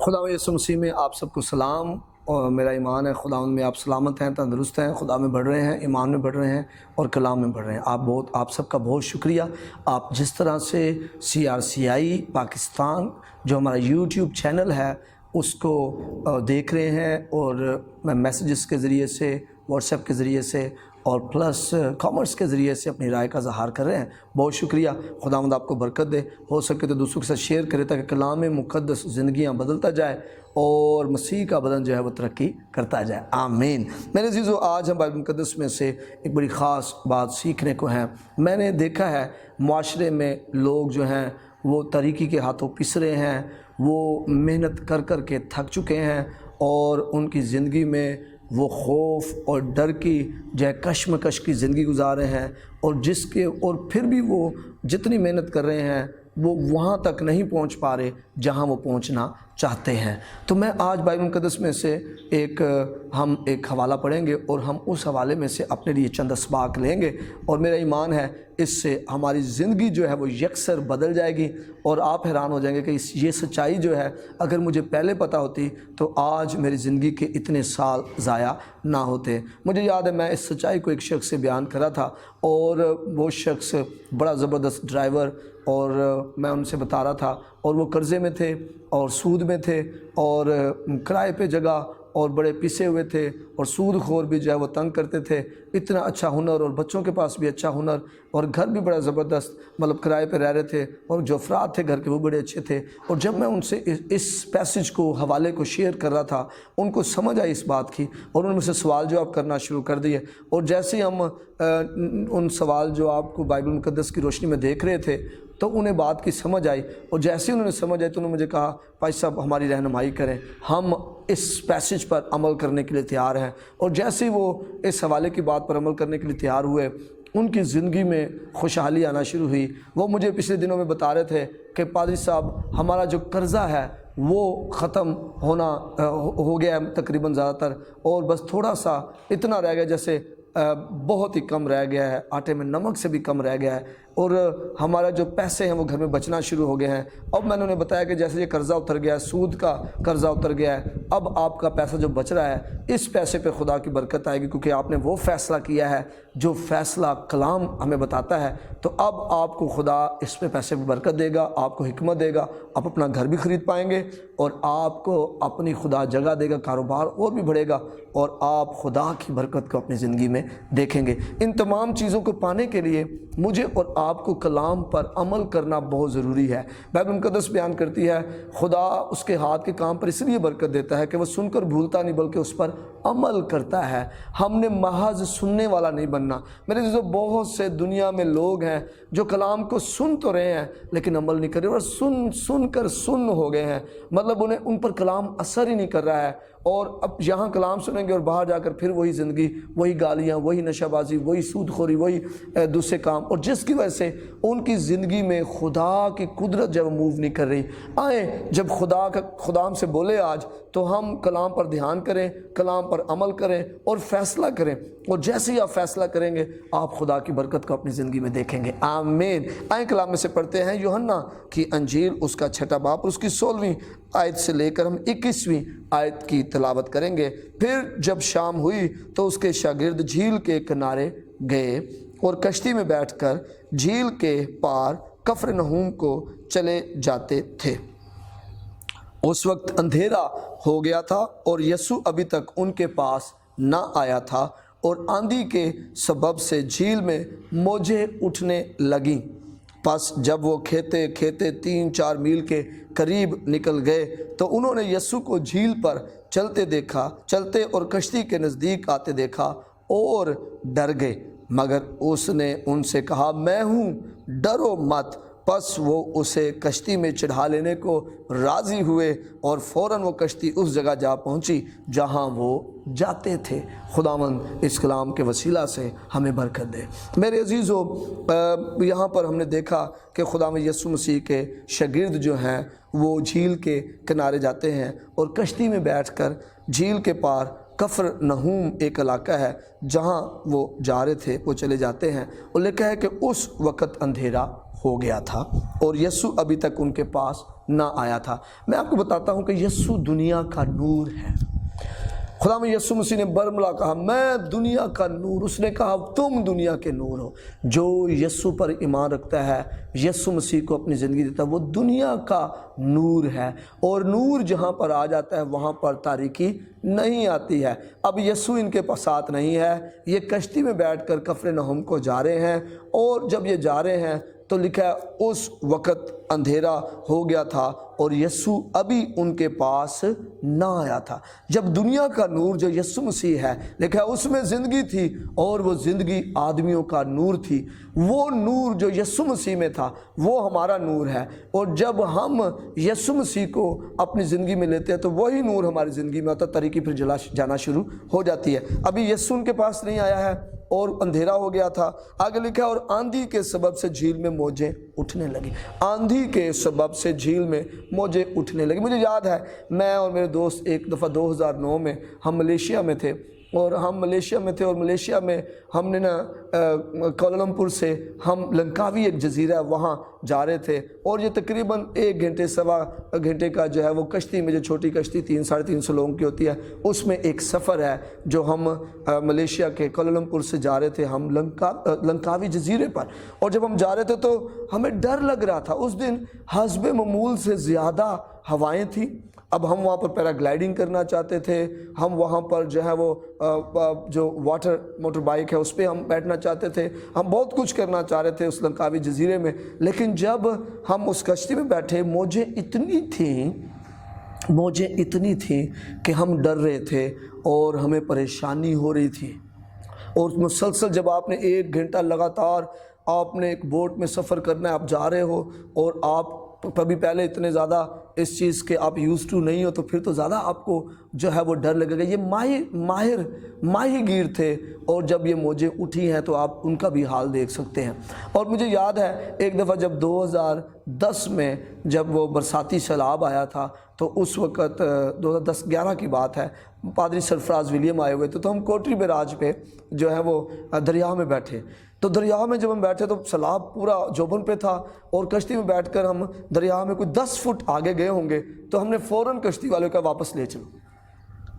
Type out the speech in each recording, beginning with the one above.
خدا یسوع مسیح میں آپ سب کو سلام، اور میرا ایمان ہے خدا ان میں آپ سلامت ہیں، تندرست ہیں، خدا میں بڑھ رہے ہیں، ایمان میں بڑھ رہے ہیں اور کلام میں بڑھ رہے ہیں۔ آپ سب کا بہت شکریہ۔ آپ جس طرح سے CRCI پاکستان جو ہمارا YouTube چینل ہے اس کو دیکھ رہے ہیں، اور میسیجز کے ذریعے سے، واٹس ایپ کے ذریعے سے اور پلس کامنٹس کے ذریعے سے اپنی رائے کا اظہار کر رہے ہیں، بہت شکریہ۔ خداوند آپ کو برکت دے، ہو سکے تو دوسروں کے ساتھ شیئر کرے تاکہ کلام مقدس زندگیاں بدلتا جائے اور مسیح کا بدن جو ہے وہ ترقی کرتا جائے، آمین۔ میرے عزیزو، آج ہم بائبل مقدس میں سے ایک بڑی خاص بات سیکھنے کو ہیں۔ میں نے دیکھا ہے معاشرے میں لوگ جو ہیں وہ طریقے کے ہاتھوں پس رہے ہیں، وہ محنت کر کر کے تھک چکے ہیں اور ان کی زندگی میں وہ خوف اور ڈر کی جو ہے کشمکش کی زندگی گزار رہے ہیں، اور پھر بھی وہ جتنی محنت کر رہے ہیں وہ وہاں تک نہیں پہنچ پا رہے جہاں وہ پہنچنا چاہتے ہیں۔ تو میں آج بائبل مقدس میں سے ہم ایک حوالہ پڑھیں گے اور ہم اس حوالے میں سے اپنے لیے چند اسباق لیں گے، اور میرا ایمان ہے اس سے ہماری زندگی جو ہے وہ یکسر بدل جائے گی، اور آپ حیران ہو جائیں گے کہ یہ سچائی جو ہے اگر مجھے پہلے پتہ ہوتی تو آج میری زندگی کے اتنے سال ضائع نہ ہوتے۔ مجھے یاد ہے میں اس سچائی کو ایک شخص سے بیان کرا تھا، اور وہ شخص بڑا زبردست ڈرائیور، اور میں ان سے بتا رہا تھا، اور وہ قرضے میں تھے اور سود میں تھے اور کرائے پہ جگہ اور بڑے پسے ہوئے تھے، اور سود خور بھی جو ہے وہ تنگ کرتے تھے۔ اتنا اچھا ہنر، اور بچوں کے پاس بھی اچھا ہنر، اور گھر بھی بڑا زبردست، مطلب کرائے پہ رہ رہے تھے، اور جو افراد تھے گھر کے وہ بڑے اچھے تھے۔ اور جب میں ان سے اس پیسج کو، حوالے کو شیئر کر رہا تھا، ان کو سمجھ آئی اس بات کی، اور انہوں نے مجھ سے سوال جواب کرنا شروع کر دیے، اور جیسے ہی ہم ان سوال جواب کو بائبل مقدس کی روشنی میں دیکھ رہے تھے تو انہیں بات کی سمجھ آئی، اور جیسے انہوں نے سمجھ آئی تو انہوں نے مجھے کہا بھائی صاحب ہماری رہنمائی کریں، ہم اس پیسج پر عمل کرنے کے لیے تیار ہیں۔ اور جیسے ہی وہ اس حوالے کی بات پر عمل کرنے کے لیے تیار ہوئے، ان کی زندگی میں خوشحالی آنا شروع ہوئی۔ وہ مجھے پچھلے دنوں میں بتا رہے تھے کہ پادری صاحب ہمارا جو قرضہ ہے وہ ختم ہو گیا ہے تقریباً زیادہ تر، اور بس تھوڑا سا اتنا رہ گیا، جیسے بہت ہی کم رہ گیا ہے، آٹے میں نمک سے بھی کم رہ گیا ہے، اور ہمارا جو پیسے ہیں وہ گھر میں بچنا شروع ہو گئے ہیں۔ اب میں نے انہیں بتایا کہ جیسے یہ قرضہ اتر گیا ہے، سود کا قرضہ اتر گیا ہے، اب آپ کا پیسہ جو بچ رہا ہے اس پیسے پہ خدا کی برکت آئے گی، کیونکہ آپ نے وہ فیصلہ کیا ہے جو فیصلہ کلام ہمیں بتاتا ہے۔ تو اب آپ کو خدا اس پہ پیسے پہ برکت دے گا، آپ کو حکمت دے گا، آپ اپنا گھر بھی خرید پائیں گے، اور آپ کو اپنی خدا جگہ دے گا، کاروبار اور بھی بڑھے گا، اور آپ خدا کی برکت کو اپنی زندگی میں دیکھیں گے۔ ان تمام چیزوں کو پانے کے لیے مجھے اور آپ کو کلام پر عمل کرنا بہت ضروری ہے۔ بائبل مقدس بیان کرتی ہے خدا اس کے ہاتھ کے کام پر اس لیے برکت دیتا ہے کہ وہ سن کر بھولتا نہیں بلکہ اس پر عمل کرتا ہے۔ ہم نے محض سننے والا نہیں بننا۔ میرے دوستو، بہت سے دنیا میں لوگ ہیں جو کلام کو سن تو رہے ہیں لیکن عمل نہیں کر رہے، اور سن کر سن ہو گئے ہیں، مطلب ان پر کلام اثر ہی نہیں کر رہا ہے، اور اب یہاں کلام سنیں گے اور باہر جا کر پھر وہی زندگی، وہی گالیاں، وہی نشہ بازی، وہی سود خوری، وہی دوسرے کام، اور جس کی وجہ سے ان کی زندگی میں خدا کی قدرت جب موو نہیں کر رہی۔ آئیں جب خدا ہم سے بولے آج تو ہم کلام پر دھیان کریں، کلام پر عمل کریں اور فیصلہ کریں، اور جیسے ہی آپ فیصلہ کریں گے آپ خدا کی برکت کو اپنی زندگی میں دیکھیں گے، آمین۔ آئیں کلام میں سے پڑھتے ہیں یوحنا کی انجیل، اس کا 6واں باب اور اس کی 16ویں آیت سے لے کر ہم 21ویں آیت کی تلاوت کریں گے۔ پھر جب شام ہوئی تو اس کے شاگرد جھیل کے کنارے گئے اور کشتی میں بیٹھ کر جھیل کے پار کفرنہوم کو چلے جاتے تھے۔ اس وقت اندھیرا ہو گیا تھا اور یسوع ابھی تک ان کے پاس نہ آیا تھا، اور آندھی کے سبب سے جھیل میں موجیں اٹھنے لگیں۔ پس جب وہ کھیتے 3-4 میل کے قریب نکل گئے تو انہوں نے یسوع کو جھیل پر چلتے اور کشتی کے نزدیک آتے دیکھا اور ڈر گئے، مگر اس نے ان سے کہا میں ہوں، ڈرو مت۔ پس وہ اسے کشتی میں چڑھا لینے کو راضی ہوئے، اور فوراً وہ کشتی اس جگہ جا پہنچی جہاں وہ جاتے تھے۔ خداوند اس کلام کے وسیلہ سے ہمیں برکت دے۔ میرے عزیزو، یہاں پر ہم نے دیکھا کہ خداوند یسوع مسیح کے شاگرد جو ہیں وہ جھیل کے کنارے جاتے ہیں، اور کشتی میں بیٹھ کر جھیل کے پار کفرنہوم ایک علاقہ ہے جہاں وہ جا رہے تھے، وہ چلے جاتے ہیں، اور لکھا ہے کہ اس وقت اندھیرا ہو گیا تھا اور یسوع ابھی تک ان کے پاس نہ آیا تھا۔ میں آپ کو بتاتا ہوں کہ یسوع دنیا کا نور ہے۔ خدا میں یسوع مسیح نے برملا کہا میں دنیا کا نور، اس نے کہا تم دنیا کے نور ہو۔ جو یسوع پر ایمان رکھتا ہے، یسوع مسیح کو اپنی زندگی دیتا ہے، وہ دنیا کا نور ہے، اور نور جہاں پر آ جاتا ہے وہاں پر تاریکی نہیں آتی ہے۔ اب یسوع ان کے ساتھ نہیں ہے، یہ کشتی میں بیٹھ کر کفرنہوم کو جا رہے ہیں، اور جب یہ جا رہے ہیں تو لکھا ہے اس وقت اندھیرا ہو گیا تھا اور یسوع ابھی ان کے پاس نہ آیا تھا۔ جب دنیا کا نور جو یسوع مسیح ہے، لکھا ہے اس میں زندگی تھی، اور وہ زندگی آدمیوں کا نور تھی۔ وہ نور جو یسوع مسیح میں تھا وہ ہمارا نور ہے، اور جب ہم یسوع مسیح کو اپنی زندگی میں لیتے ہیں تو وہی نور ہماری زندگی میں ہوتا ہے، طریقے پھر جانا شروع ہو جاتی ہے۔ ابھی یسوع ان کے پاس نہیں آیا ہے اور اندھیرا ہو گیا تھا۔ آگے لکھا ہے اور آندھی کے سبب سے جھیل میں موجیں اٹھنے لگی۔ آندھی کے سبب سے جھیل میں موجیں اٹھنے لگی۔ مجھے یاد ہے میں اور میرے دوست ایک دفعہ 2009 میں ہم ملیشیا میں تھے، اور ملیشیا میں ہم نے کوالالمپور سے ہم لنکاوی ایک جزیرہ ہے وہاں جا رہے تھے، اور یہ تقریباً 1 گھنٹے سوا گھنٹے کا جو ہے وہ کشتی میں، جو چھوٹی کشتی 300-350 لوگوں کی ہوتی ہے، اس میں ایک سفر ہے جو ہم ملیشیا کے کوالالمپور سے جا رہے تھے ہم لنکاوی جزیرے پر۔ اور جب ہم جا رہے تھے تو ہمیں ڈر لگ رہا تھا۔ اس دن حسب معمول سے زیادہ ہوائیں تھیں۔ اب ہم وہاں پر پیرا گلائیڈنگ کرنا چاہتے تھے، ہم وہاں پر جو ہے وہ جو موٹر بائک ہے اس پہ ہم بیٹھنا چاہتے تھے، ہم بہت کچھ کرنا چاہ رہے تھے اس لنکاوی جزیرے میں۔ لیکن جب ہم اس کشتی میں بیٹھے موجیں اتنی تھیں کہ ہم ڈر رہے تھے اور ہمیں پریشانی ہو رہی تھی۔ اور مسلسل جب آپ نے 1 گھنٹہ لگاتار آپ نے ایک بوٹ میں سفر کرنا ہے، آپ جا رہے ہو اور آپ کبھی پہلے اتنے زیادہ اس چیز کے آپ یوز ٹو نہیں ہو، تو پھر تو زیادہ آپ کو جو ہے وہ ڈر لگے گا۔ یہ ماہی گیر تھے، اور جب یہ موجیں اٹھی ہیں تو آپ ان کا بھی حال دیکھ سکتے ہیں۔ اور مجھے یاد ہے ایک دفعہ جب 2010 میں جب وہ برساتی سیلاب آیا تھا، تو اس وقت 2010-11 کی بات ہے، پادری سرفراز ولیم آئے ہوئے تھے، تو ہم کوٹری بیراج پہ جو ہے وہ دریا میں بیٹھے۔ تو دریا میں جب ہم بیٹھے تو سیلاب پورا جوبن پہ تھا، اور کشتی میں بیٹھ کر ہم دریا میں کوئی 10 فٹ آگے گئے ہوں گے، تو ہم نے فوراً کشتی والوں کا واپس لے چلو،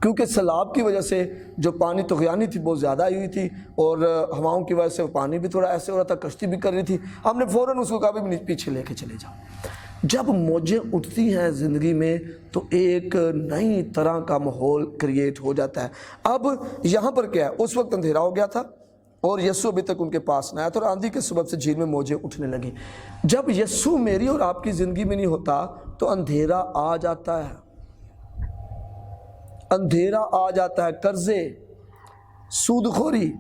کیونکہ سیلاب کی وجہ سے جو پانی طغیانی تھی بہت زیادہ آئی ہوئی تھی، اور ہواؤں کی وجہ سے پانی بھی تھوڑا ایسے ہو رہا تھا، کشتی بھی کر رہی تھی۔ ہم نے فوراً اس کو کہا بھی پیچھے لے کے چلے جاؤ۔ جب موجیں اٹھتی ہیں زندگی میں تو ایک نئی طرح کا ماحول کریٹ ہو جاتا ہے۔ اب یہاں پر کیا ہے، اس وقت اندھیرا ہو گیا تھا اور یسوع ابھی تک ان کے پاس نہ آیا تھا، اور آندھی کے سبب سے جھیل میں موجیں اٹھنے لگیں۔ جب یسوع میری اور آپ کی زندگی میں نہیں ہوتا تو اندھیرا آ جاتا ہے، اندھیرا آ جاتا ہے۔ قرضے، سود خوری،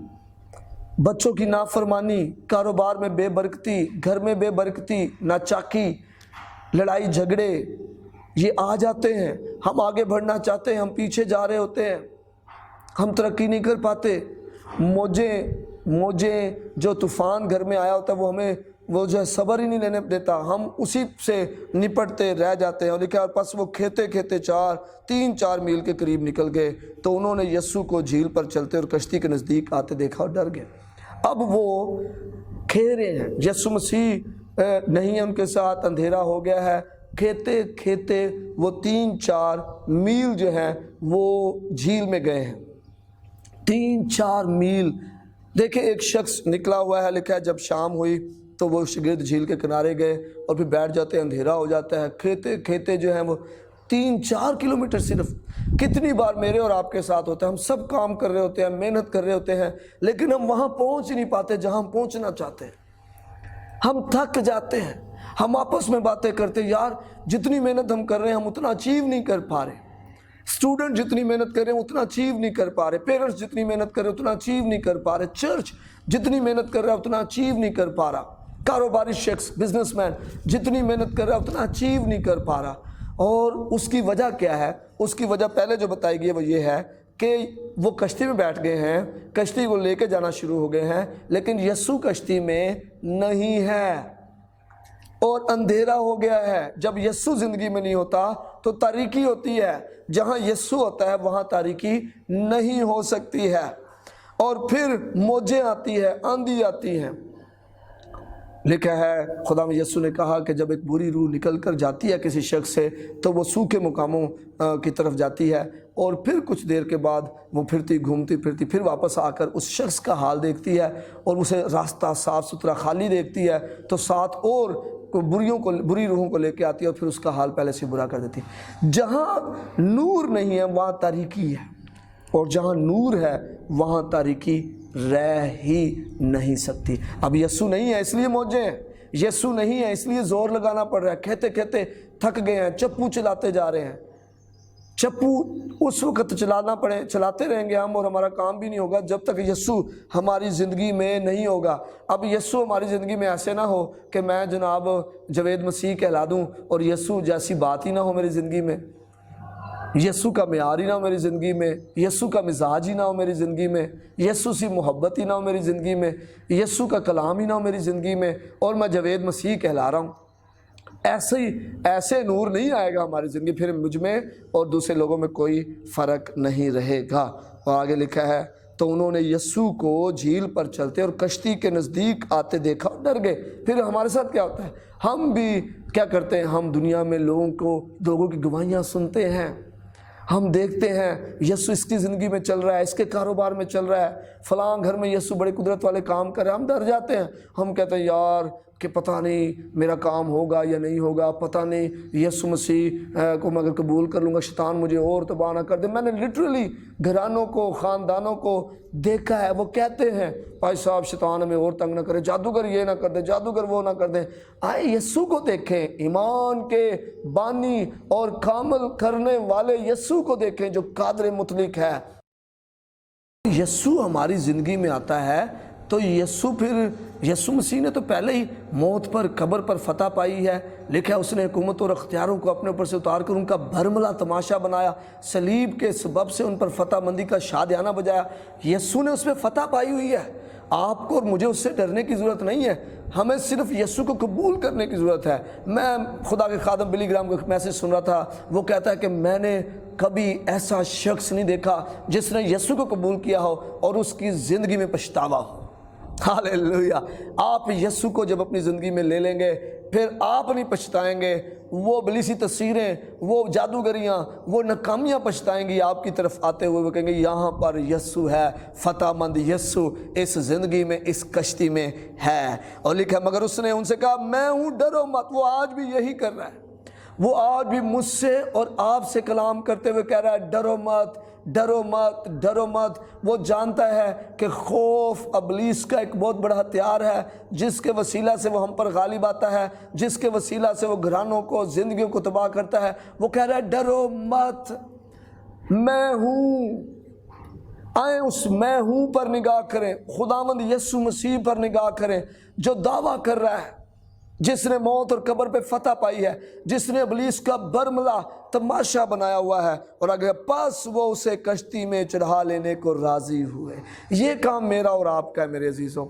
بچوں کی نافرمانی، کاروبار میں بے برکتی، گھر میں بے برکتی، ناچاکی، لڑائی جھگڑے، یہ آ جاتے ہیں۔ ہم آگے بڑھنا چاہتے ہیں، ہم پیچھے جا رہے ہوتے ہیں، ہم ترقی نہیں کر پاتے۔ موجیں جو طوفان گھر میں آیا ہوتا ہے وہ جو ہے صبر ہی نہیں لینے دیتا، ہم اسی سے نپٹتے رہ جاتے ہیں۔ اور لکھا پس وہ کھیتے 3-4 میل کے قریب نکل گئے، تو انہوں نے یسوع کو جھیل پر چلتے اور کشتی کے نزدیک آتے دیکھا اور ڈر گئے۔ اب وہ کھہ رہے ہیں، یسوع مسیح نہیں ہے ان کے ساتھ، اندھیرا ہو گیا ہے۔ کھیتے وہ 3-4 میل جو ہیں وہ جھیل میں گئے ہیں، 3-4 میل۔ دیکھیں ایک شخص نکلا ہوا ہے، لکھا ہے جب شام ہوئی تو وہ شگرد جھیل کے کنارے گئے اور پھر بیٹھ جاتے ہیں، اندھیرا ہو جاتا ہے۔ کھیتے جو ہیں وہ 3-4 کلومیٹر صرف۔ کتنی بار میرے اور آپ کے ساتھ ہوتا ہے، ہم سب کام کر رہے ہوتے ہیں، محنت کر رہے ہوتے ہیں، لیکن ہم وہاں پہنچ نہیں پاتے جہاں ہم پہنچنا چاہتے ہیں۔ ہم تھک جاتے ہیں، ہم آپس میں باتیں کرتے ہیں، یار جتنی محنت ہم کر رہے ہیں ہم اتنا اچیو نہیں کر پا رہے۔ اسٹوڈنٹ جتنی محنت کر رہے ہیں اتنا اچیو نہیں کر پا رہے، پیرنٹس جتنی محنت کر رہے ہیں اتنا اچیو نہیں کر پا رہے، چرچ جتنی محنت کر رہا ہے اتنا اچیو نہیں کر پا رہا، کاروباری شخص، بزنس مین جتنی محنت کر رہا ہے اتنا اچیو نہیں کر پا رہا۔ اور اس کی وجہ کیا ہے؟ اس کی وجہ پہلے جو بتائی گئی ہے وہ یہ ہے کہ وہ کشتی میں بیٹھ گئے ہیں، کشتی کو لے کے جانا شروع ہو گئے ہیں، لیکن یسوع کشتی میں نہیں ہے اور اندھیرا ہو گیا ہے۔ جب یسوع زندگی میں نہیں ہوتا تو تاریکی ہوتی ہے، جہاں یسوع ہوتا ہے وہاں تاریکی نہیں ہو سکتی ہے۔ اور پھر موجیں آتی ہے، آندھی آتی ہیں، لکھا ہے خدا یسوع نے کہا کہ جب ایک بری روح نکل کر جاتی ہے کسی شخص سے تو وہ سوکھے مقاموں کی طرف جاتی ہے، اور پھر کچھ دیر کے بعد وہ پھرتی گھومتی پھرتی پھر واپس آ کر اس شخص کا حال دیکھتی ہے اور اسے راستہ صاف ستھرا خالی دیکھتی ہے، تو ساتھ اور بری روحوں کو لے کے آتی ہے اور پھر اس کا حال پہلے سے برا کر دیتی ہے۔ جہاں نور نہیں ہے وہاں تاریکی ہے، اور جہاں نور ہے وہاں تاریکی رہ ہی نہیں سکتی۔ اب یسوع نہیں ہے اس لیے موجے ہیں، یسوع نہیں ہے اس لیے زور لگانا پڑ رہا ہے، کہتے کہتے تھک گئے ہیں، چپو چلاتے جا رہے ہیں۔ چپو اس وقت چلاتے رہیں گے ہم، اور ہمارا کام بھی نہیں ہوگا جب تک یسوع ہماری زندگی میں نہیں ہوگا۔ اب یسوع ہماری زندگی میں ایسے نہ ہو کہ میں جناب جاوید مسیح کہلا دوں اور یسوع جیسی بات ہی نہ ہو میری زندگی میں، یسوع کا معیار ہی نہ ہو میری زندگی میں، یسوع کا مزاج ہی نہ ہو میری زندگی میں، یسوع سی محبت ہی نہ ہو میری زندگی میں، یسوع کا کلام ہی نہ ہو میری زندگی میں، اور میں جاوید مسیح کہلا رہا ہوں۔ ایسے نور نہیں آئے گا ہماری زندگی، پھر مجھ میں اور دوسرے لوگوں میں کوئی فرق نہیں رہے گا۔ اور آگے لکھا ہے تو انہوں نے یسوع کو جھیل پر چلتے اور کشتی کے نزدیک آتے دیکھا اور ڈر گئے۔ پھر ہمارے ساتھ کیا ہوتا ہے؟ ہم بھی کیا کرتے ہیں؟ ہم دنیا میں لوگوں کی گواہیاں سنتے ہیں، ہم دیکھتے ہیں یسوع اس کی زندگی میں چل رہا ہے، اس کے کاروبار میں چل رہا ہے، فلاں گھر میں یسوع بڑے قدرت والے کام کر رہا ہے، ہم ڈر جاتے ہیں۔ ہم کہتے ہیں یار کہ پتہ نہیں میرا کام ہوگا یا نہیں ہوگا، پتہ نہیں یسوع مسیح کو میں اگر قبول کر لوں گا شیطان مجھے اور تباہ نہ کر دے۔ میں نے لٹرلی گھرانوں کو، خاندانوں کو دیکھا ہے، وہ کہتے ہیں بھائی صاحب شیطان ہمیں اور تنگ نہ کرے، جادوگر یہ نہ کر دے، جادوگر وہ نہ کر دیں۔ آئے یسوع کو دیکھیں، ایمان کے بانی اور کامل کرنے والے یسوع کو دیکھیں جو قادر مطلق ہے۔ یسوع ہماری زندگی میں آتا ہے تو یسوع مسیح نے تو پہلے ہی موت پر، قبر پر فتح پائی ہے۔ لکھا ہے اس نے حکومت اور اختیاروں کو اپنے اوپر سے اتار کر ان کا بھرملا تماشا بنایا، صلیب کے سبب سے ان پر فتح مندی کا شادیانہ بجایا۔ یسوع نے اس پہ فتح پائی ہوئی ہے، آپ کو اور مجھے اس سے ڈرنے کی ضرورت نہیں ہے، ہمیں صرف یسوع کو قبول کرنے کی ضرورت ہے۔ میں خدا کے خادم بلی گرام کا میسج سن رہا تھا، وہ کہتا ہے کہ میں نے کبھی ایسا شخص نہیں دیکھا جس نے یسوع کو قبول کیا ہو اور اس کی زندگی میں پچھتاوا ہو۔ ہاللیلویہ! آپ یسوع کو جب اپنی زندگی میں لے لیں گے پھر آپ نہیں پچھتائیں گے، وہ ابلیسی تصویریں، وہ جادوگریاں، وہ ناکامیاں پچھتائیں گی آپ کی طرف آتے ہوئے، وہ کہیں گے یہاں پر یسوع ہے، فتح مند یسوع اس زندگی میں، اس کشتی میں ہے۔ اور لکھا مگر اس نے ان سے کہا میں ہوں، ڈرو مت۔ وہ آج بھی یہی کر رہا ہے، وہ آج بھی مجھ سے اور آپ سے کلام کرتے ہوئے کہہ رہا ہے ڈرو مت، ڈرو مت، ڈرو مت۔ وہ جانتا ہے کہ خوف ابلیس کا ایک بہت بڑا ہتھیار ہے جس کے وسیلہ سے وہ ہم پر غالب آتا ہے، جس کے وسیلہ سے وہ گھرانوں کو، زندگیوں کو تباہ کرتا ہے۔ وہ کہہ رہا ہے ڈرو مت، میں ہوں۔ آئیں اس میں ہوں پر نگاہ کریں، خداوند یسوع مسیح پر نگاہ کریں جو دعویٰ کر رہا ہے، جس نے موت اور قبر پہ فتح پائی ہے، جس نے ابلیس کا برملا تماشا بنایا ہوا ہے۔ اور اگر پس وہ اسے کشتی میں چڑھا لینے کو راضی ہوئے۔ یہ کام میرا اور آپ کا ہے میرے عزیزوں۔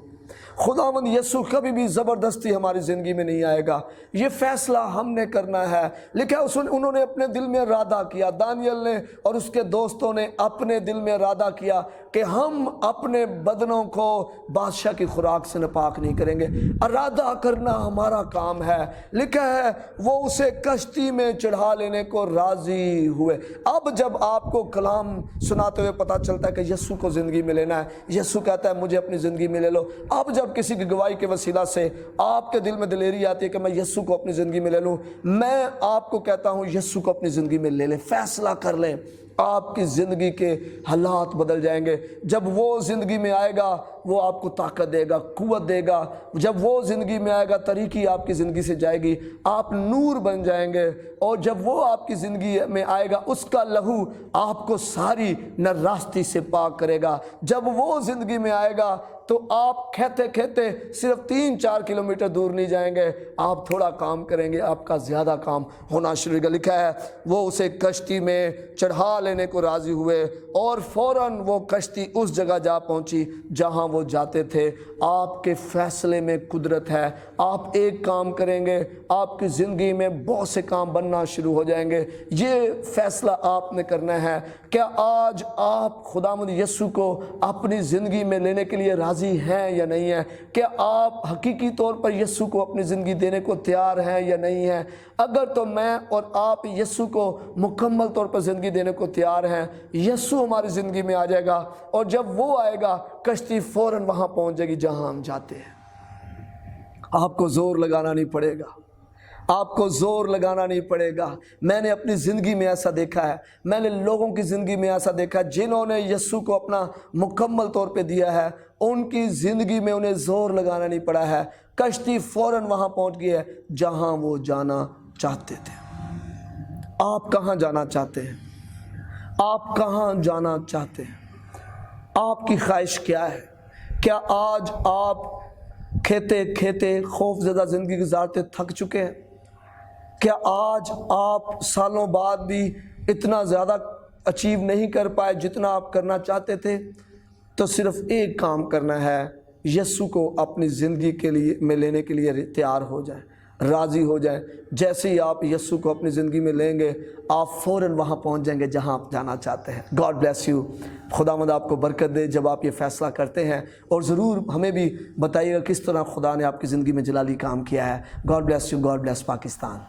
خداوند یسوع کبھی بھی زبردستی ہماری زندگی میں نہیں آئے گا، یہ فیصلہ ہم نے کرنا ہے۔ لکھا انہوں نے اپنے دل میں ارادہ کیا، دانیل نے اور اس کے دوستوں نے اپنے دل میں ارادہ کیا کہ ہم اپنے بدنوں کو بادشاہ کی خوراک سے ناپاک نہیں کریں گے۔ ارادہ کرنا ہمارا کام ہے۔ لکھا ہے وہ اسے کشتی میں چڑھا لینے کو راضی ہوئے۔ اب جب آپ کو کلام سناتے ہوئے پتہ چلتا ہے کہ یسوع کو زندگی میں لینا ہے، یسوع کہتا ہے مجھے اپنی زندگی میں لے لو۔ اب جب کسی کی گواہی کے وسیلہ سے آپ کے دل میں دلیری آتی ہے کہ میں یسوع کو اپنی زندگی میں لے لوں، میں آپ کو کہتا ہوں یسوع کو اپنی زندگی میں لے لیں، فیصلہ کر لیں، آپ کی زندگی کے حالات بدل جائیں گے۔ جب وہ زندگی میں آئے گا وہ آپ کو طاقت دے گا، قوت دے گا۔ جب وہ زندگی میں آئے گا طریقی آپ کی زندگی سے جائے گی، آپ نور بن جائیں گے۔ اور جب وہ آپ کی زندگی میں آئے گا اس کا لہو آپ کو ساری ناراستی سے پاک کرے گا۔ جب وہ زندگی میں آئے گا تو آپ کہتے کہتے صرف 3-4 کلومیٹر دور نہیں جائیں گے، آپ تھوڑا کام کریں گے، آپ کا زیادہ کام ہونا شروع ہوگا۔ لکھا ہے وہ اسے کشتی میں چڑھا لینے کو راضی ہوئے اور فوراً وہ کشتی اس جگہ جا پہنچی جہاں وہ جاتے تھے۔ آپ کے فیصلے میں قدرت ہے۔ آپ ایک کام کریں گے، آپ کی زندگی میں بہت سے کام بننا شروع ہو جائیں گے۔ یہ فیصلہ آپ نے کرنا ہے۔ کیا آج آپ خداوند یسوع کو اپنی زندگی میں لینے کے لیے راضی ہیں یا نہیں ہیں؟ کیا آپ حقیقی طور پر یسوع کو اپنی زندگی دینے کو تیار ہیں یا نہیں ہیں؟ اگر تو میں اور آپ یسوع کو مکمل طور پر زندگی دینے کو تیار ہیں، یسوع ہماری زندگی میں آ جائے گا، اور جب وہ آئے گا کشتی فوراً وہاں پہنچ جائے گی جہاں ہم جاتے ہیں۔ آپ کو زور لگانا نہیں پڑے گا، آپ کو زور لگانا نہیں پڑے گا۔ میں نے اپنی زندگی میں ایسا دیکھا ہے، میں نے لوگوں کی زندگی میں ایسا دیکھا ہے جنہوں نے یسوع کو اپنا مکمل طور پہ دیا ہے، ان کی زندگی میں انہیں زور لگانا نہیں پڑا ہے، کشتی فوراً وہاں پہنچ گئی ہے جہاں وہ جانا چاہتے تھے۔ آپ کہاں جانا چاہتے ہیں؟ آپ کہاں جانا چاہتے ہیں؟ آپ کی خواہش کیا ہے؟ کیا آج آپ کھیتے کھیتے خوف زدہ زندگی گزارتے تھک چکے ہیں؟ کیا آج آپ سالوں بعد بھی اتنا زیادہ اچیو نہیں کر پائے جتنا آپ کرنا چاہتے تھے؟ تو صرف ایک کام کرنا ہے، یسوع کو اپنی زندگی کے لیے میں لینے کے لیے تیار ہو جائیں، راضی ہو جائیں۔ جیسے ہی آپ یسوع کو اپنی زندگی میں لیں گے، آپ فوراً وہاں پہنچ جائیں گے جہاں آپ جانا چاہتے ہیں۔ God bless you. خداوند آپ کو برکت دے جب آپ یہ فیصلہ کرتے ہیں، اور ضرور ہمیں بھی بتائیے گا کس طرح خدا نے آپ کی زندگی میں جلالی کام کیا ہے۔ God bless you, God bless Pakistan.